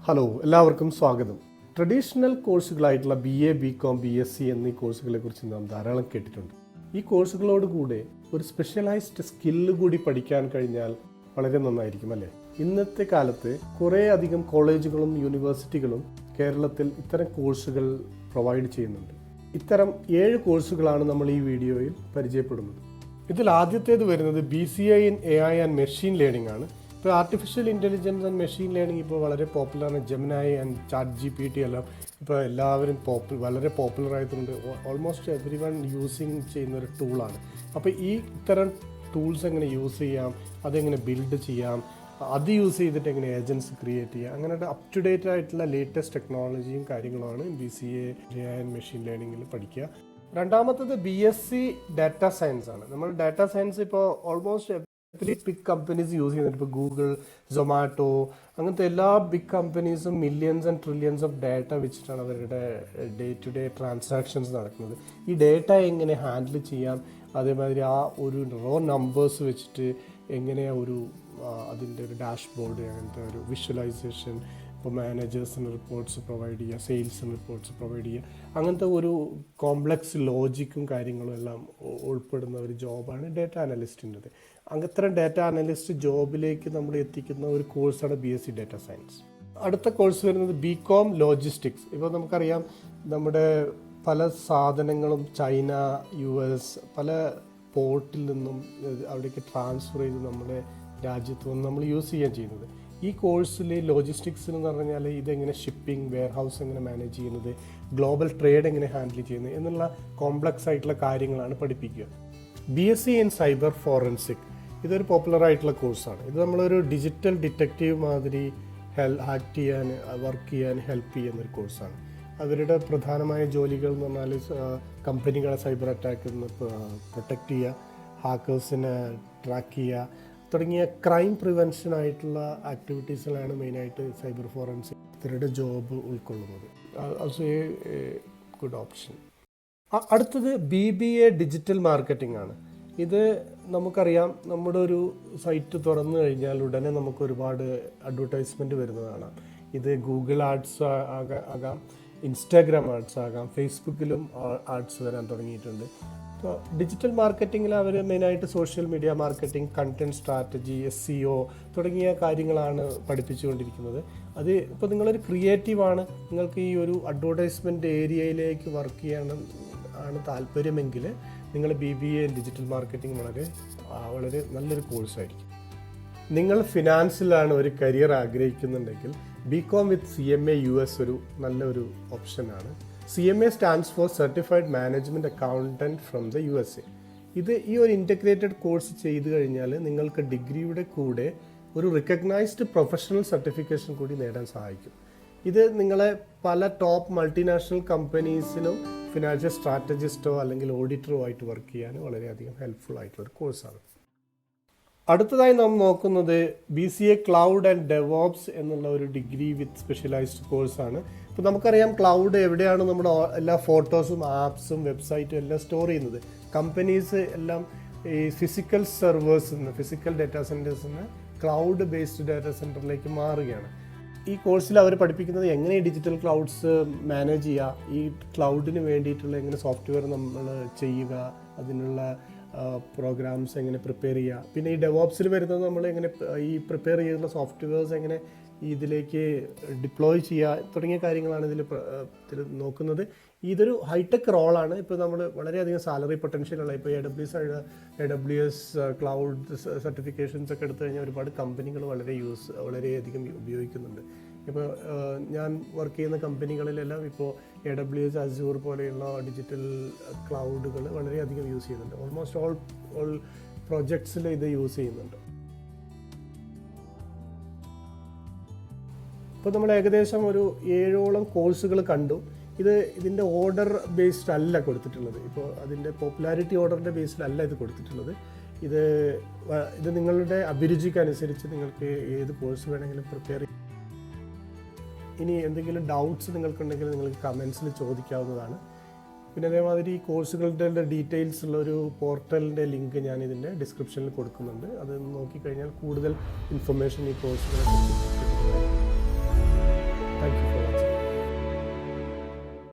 Hello, എല്ലാവർക്കും സ്വാഗതം. Traditional കോഴ്സുകളായിട്ടുള്ള BA, BCom, BSc എന്നീ കോഴ്സുകളെ കുറിച്ച് നാം ധാരാളം കേട്ടിട്ടുണ്ട്. ഈ കോഴ്സുകളോട് കൂടെ ഒരു സ്പെഷ്യലൈസ്ഡ് സ്കില്ല് കൂടി പഠിക്കാൻ കഴിഞ്ഞാൽ വളരെ നന്നായിരിക്കും അല്ലേ? ഇന്നത്തെ കാലത്ത് കുറേ അധികം കോളേജുകളും യൂണിവേഴ്സിറ്റികളും കേരളത്തിൽ ഇത്തരം കോഴ്സുകൾ പ്രൊവൈഡ് ചെയ്യുന്നുണ്ട്. ഇത്തരം 7 കോഴ്സുകളാണ് നമ്മൾ ഈ വീഡിയോയിൽ പരിചയപ്പെടുന്നത്. ഇതിൽ ആദ്യത്തേത് വരുന്നത് BCA in AI and Machine Learning ആണ്. ഇപ്പോൾ artificial intelligence and machine learning ഇപ്പോൾ വളരെ പോപ്പുലറാണ്. ജെമിനായി ആൻഡ് ChatGPT എല്ലാം ഇപ്പോൾ എല്ലാവരും വളരെ പോപ്പുലർ ആയിട്ടുണ്ട്. ഓൾമോസ്റ്റ് എവറി വൺ യൂസിങ് ചെയ്യുന്നൊരു ടൂളാണ്. അപ്പോൾ ഇത്തരം ടൂൾസ് എങ്ങനെ യൂസ് ചെയ്യാം, അതെങ്ങനെ ബിൽഡ് ചെയ്യാം, അത് യൂസ് ചെയ്തിട്ട് എങ്ങനെ ഏജൻറ്റ്സ് ക്രിയേറ്റ് ചെയ്യാം, അങ്ങനെ അപ് ടു ഡേറ്റ് ആയിട്ടുള്ള ലേറ്റസ്റ്റ് ടെക്നോളജിയും കാര്യങ്ങളുമാണ് BCA AI ആൻഡ് മെഷീൻ ലേണിങ്ങിൽ പഠിക്കുക. രണ്ടാമത്തത് BSc ഡാറ്റ സയൻസ് ആണ്. നമ്മൾ ഡാറ്റ സയൻസ് ഇപ്പോൾ ഓൾമോസ്റ്റ് ബിഗ് കമ്പനീസ് യൂസ് ചെയ്യുന്നുണ്ട്. ഇപ്പോൾ ഗൂഗിൾ, സൊമാറ്റോ, അങ്ങനത്തെ എല്ലാ ബിഗ് കമ്പനീസും millions and trillions of data വെച്ചിട്ടാണ് അവരുടെ ഡേ ടു ഡേ ട്രാൻസാക്ഷൻസ് നടക്കുന്നത്. ഈ ഡാറ്റ എങ്ങനെ ഹാൻഡിൽ ചെയ്യാം, അതേമാതിരി ആ ഒരു റോ നമ്പേഴ്സ് വെച്ചിട്ട് എങ്ങനെയാണ് അതിൻ്റെ ഒരു ഡാഷ്ബോർഡ്, അങ്ങനത്തെ ഒരു വിഷ്വലൈസേഷൻ, ഇപ്പോൾ മാനേജേഴ്സിന് റിപ്പോർട്ട്സ് പ്രൊവൈഡ് ചെയ്യുക, സെയിൽസിന് റിപ്പോർട്ട്സ് പ്രൊവൈഡ് ചെയ്യുക, അങ്ങനത്തെ ഒരു കോംപ്ലക്സ് ലോജിക്കും കാര്യങ്ങളും എല്ലാം ഉൾപ്പെടുന്ന ഒരു ജോബാണ് ഡാറ്റ അനലിസ്റ്റിൻ്റെത്. അങ്ങനത്തെ ഡാറ്റ അനലിസ്റ്റ് ജോബിലേക്ക് നമ്മൾ എത്തിക്കുന്ന ഒരു കോഴ്സാണ് BSc ഡാറ്റ സയൻസ്. അടുത്ത കോഴ്സ് വരുന്നത് BCom ലോജിസ്റ്റിക്സ്. ഇപ്പോൾ നമുക്കറിയാം, നമ്മുടെ പല സാധനങ്ങളും ചൈന, US പല പോർട്ടിൽ നിന്നും അവിടേക്ക് ട്രാൻസ്ഫർ ചെയ്ത് നമ്മുടെ രാജ്യത്ത് വന്ന് നമ്മൾ യൂസ് ചെയ്യാൻ ചെയ്യുന്നത്. ഈ കോഴ്സിൽ ലോജിസ്റ്റിക്സ് എന്ന് പറഞ്ഞാൽ ഇതെങ്ങനെ ഷിപ്പിംഗ്, വെയർ ഹൗസ് എങ്ങനെ മാനേജ് ചെയ്യുന്നത്, ഗ്ലോബൽ ട്രേഡ് എങ്ങനെ ഹാൻഡിൽ ചെയ്യുന്നത് എന്നുള്ള കോംപ്ലക്സ് ആയിട്ടുള്ള കാര്യങ്ങളാണ് പഠിപ്പിക്കുക. BSc ഇൻ സൈബർ ഫോറൻസിക് ഇതൊരു പോപ്പുലർ ആയിട്ടുള്ള കോഴ്സാണ്. ഇത് നമ്മളൊരു ഡിജിറ്റൽ ഡിറ്റക്റ്റീവ് മാതിരി ഹാക്ക് ചെയ്യാൻ, വർക്ക് ചെയ്യാൻ ഹെൽപ്പ് ചെയ്യുന്നൊരു കോഴ്സാണ്. അവരുടെ പ്രധാനമായ ജോലികൾ എന്ന് പറഞ്ഞാൽ കമ്പനികളെ സൈബർ അറ്റാക്കിൽ നിന്ന് പ്രൊട്ടക്റ്റ് ചെയ്യുക, ഹാക്കേഴ്സിനെ ട്രാക്ക് ചെയ്യുക തുടങ്ങിയ ക്രൈം പ്രിവെൻഷൻ ആയിട്ടുള്ള ആക്ടിവിറ്റീസിലാണ് മെയിനായിട്ട് സൈബർ ഫോറൻസിക് ഇവരുടെ ജോബ് ഉൾക്കൊള്ളുന്നത്. Also A good option. അടുത്തത് BBA ഡിജിറ്റൽ മാർക്കറ്റിംഗ് ആണ്. ഇത് നമുക്കറിയാം, നമ്മുടെ ഒരു സൈറ്റ് തുറന്നു കഴിഞ്ഞാൽ ഉടനെ നമുക്ക് ഒരുപാട് അഡ്വർടൈസ്മെൻറ്റ് വരുന്നതാണ്. ഇത് ഗൂഗിൾ ആഡ്സ് ആകാം, ഇൻസ്റ്റാഗ്രാം ആഡ്സ് ആകാം, ഫേസ്ബുക്കിലും ആഡ്സ് വരാൻ തുടങ്ങിയിട്ടുണ്ട്. ഇപ്പോൾ ഡിജിറ്റൽ മാർക്കറ്റിങ്ങിൽ അവർ മെയിനായിട്ട് social media marketing, content strategy, SEO തുടങ്ങിയ കാര്യങ്ങളാണ് പഠിപ്പിച്ചുകൊണ്ടിരിക്കുന്നത്. അത് ഇപ്പോൾ നിങ്ങളൊരു ക്രിയേറ്റീവാണ്, നിങ്ങൾക്ക് ഈ ഒരു അഡ്വർടൈസ്മെൻറ്റ് ഏരിയയിലേക്ക് വർക്ക് ചെയ്യാനാണ് താല്പര്യമെങ്കിൽ നിങ്ങൾ BBA ഡിജിറ്റൽ മാർക്കറ്റിംഗ് വളരെ നല്ലൊരു കോഴ്സായിരിക്കും. നിങ്ങൾ ഫിനാൻസിലാണ് ഒരു കരിയർ ആഗ്രഹിക്കുന്നുണ്ടെങ്കിൽ BCom വിത്ത് CMA US ഒരു നല്ലൊരു ഓപ്ഷനാണ്. CMA stands for certified management accountant from the USA. ഈ ഒരു ഇൻ്റഗ്രേറ്റഡ് കോഴ്സ് ചെയ്ത് കഴിഞ്ഞാൽ നിങ്ങൾക്ക് ഡിഗ്രിയുടെ കൂടെ ഒരു റിക്കഗ്നൈസ്ഡ് പ്രൊഫഷണൽ സർട്ടിഫിക്കേഷൻ കൂടി നേടാൻ സഹായിക്കും. ഇത് നിങ്ങളെ പല ടോപ്പ് മൾട്ടിനാഷണൽ കമ്പനീസിലും ഫിനാൻഷ്യൽ സ്ട്രാറ്റജിസ്റ്റോ അല്ലെങ്കിൽ ഓഡിറ്ററോ ആയിട്ട് വർക്ക് ചെയ്യാൻ വളരെയധികം ഹെൽപ്ഫുൾ ആയിട്ടുള്ളൊരു കോഴ്സാണ്. അടുത്തതായി നാം നോക്കുന്നത് BCA ക്ലൗഡ് ആൻഡ് ഡെവോപ്സ് എന്നുള്ള ഒരു ഡിഗ്രി വിത്ത് സ്പെഷ്യലൈസ്ഡ് കോഴ്സാണ്. ഇപ്പോൾ നമുക്കറിയാം, ക്ലൗഡ് എവിടെയാണ് നമ്മുടെ എല്ലാ ഫോട്ടോസും ആപ്സും വെബ്സൈറ്റും എല്ലാം സ്റ്റോർ ചെയ്യുന്നത്. കമ്പനീസ് എല്ലാം ഈ ഫിസിക്കൽ സെർവേഴ്സിൽ നിന്ന്, ഫിസിക്കൽ ഡാറ്റാ സെൻറ്റേഴ്സിൽ നിന്ന് ക്ലൗഡ് ബേസ്ഡ് ഡാറ്റാ സെൻറ്ററിലേക്ക് മാറുകയാണ്. ഈ കോഴ്സിൽ അവർ പഠിപ്പിക്കുന്നത് എങ്ങനെ ഡിജിറ്റൽ ക്ലൗഡ്സ് മാനേജ് ചെയ്യുക, ഈ ക്ലൗഡിന് വേണ്ടിയിട്ടുള്ള എങ്ങനെ സോഫ്റ്റ്വെയർ നമ്മൾ ചെയ്യുക, അതിനുള്ള പ്രോഗ്രാംസ് എങ്ങനെ പ്രിപ്പയർ ചെയ്യുക, പിന്നെ ഈ ഡെവോപ്സിൽ വരുന്നത് നമ്മൾ എങ്ങനെ ഈ പ്രിപ്പയർ ചെയ്തിട്ടുള്ള സോഫ്റ്റ്വെയർസ് എങ്ങനെ ഇതിലേക്ക് ഡിപ്ലോയ് ചെയ്യുക തുടങ്ങിയ കാര്യങ്ങളാണ് ഇതിൽ നോക്കുന്നത്. ഇതൊരു ഹൈടെക് റോളാണ്. ഇപ്പോൾ നമ്മൾ വളരെയധികം സാലറി പൊട്ടൻഷ്യലുള്ള, ഇപ്പോൾ AWS ക്ലൗഡ് സർട്ടിഫിക്കേഷൻസ് ഒക്കെ എടുത്തു കഴിഞ്ഞാൽ ഒരുപാട് കമ്പനികൾ വളരെയധികം ഉപയോഗിക്കുന്നുണ്ട്. ഇപ്പോൾ ഞാൻ വർക്ക് ചെയ്യുന്ന കമ്പനികളിലെല്ലാം ഇപ്പോൾ AWS, Azure പോലെയുള്ള ഡിജിറ്റൽ ക്ലൗഡുകൾ വളരെയധികം യൂസ് ചെയ്യുന്നുണ്ട്. ഓൾമോസ്റ്റ് ഓൾ പ്രോജക്ട്സിൽ ഇത് യൂസ് ചെയ്യുന്നുണ്ട്. ഇപ്പോൾ നമ്മൾ ഏകദേശം ഒരു 7ഓളം കോഴ്സുകൾ കണ്ടു. ഇതിൻ്റെ ഓർഡർ ബേസ്ഡ് അല്ല കൊടുത്തിട്ടുള്ളത്. ഇപ്പോൾ അതിൻ്റെ പോപ്പുലാരിറ്റി ഓർഡറിൻ്റെ ബേസിലല്ല ഇത് കൊടുത്തിട്ടുള്ളത്. ഇത് നിങ്ങളുടെ അഭിരുചിക്കനുസരിച്ച് നിങ്ങൾക്ക് ഏത് കോഴ്സ് വേണമെങ്കിലും പ്രിപ്പയർ ചെയ്യാം. ഇനി എന്തെങ്കിലും ഡൗട്ട്സ് നിങ്ങൾക്കുണ്ടെങ്കിൽ നിങ്ങൾക്ക് കമൻസിൽ ചോദിക്കാവുന്നതാണ്. പിന്നെ അതേമാതിരി ഈ കോഴ്സുകളുടെ ഡീറ്റെയിൽസ് ഉള്ളൊരു പോർട്ടലിൻ്റെ ലിങ്ക് ഞാൻ ഇതിൻ്റെ ഡിസ്ക്രിപ്ഷനിൽ കൊടുക്കുന്നുണ്ട്. അത് നോക്കിക്കഴിഞ്ഞാൽ കൂടുതൽ ഇൻഫർമേഷൻ ഈ കോഴ്സുകളെ കുറിച്ച്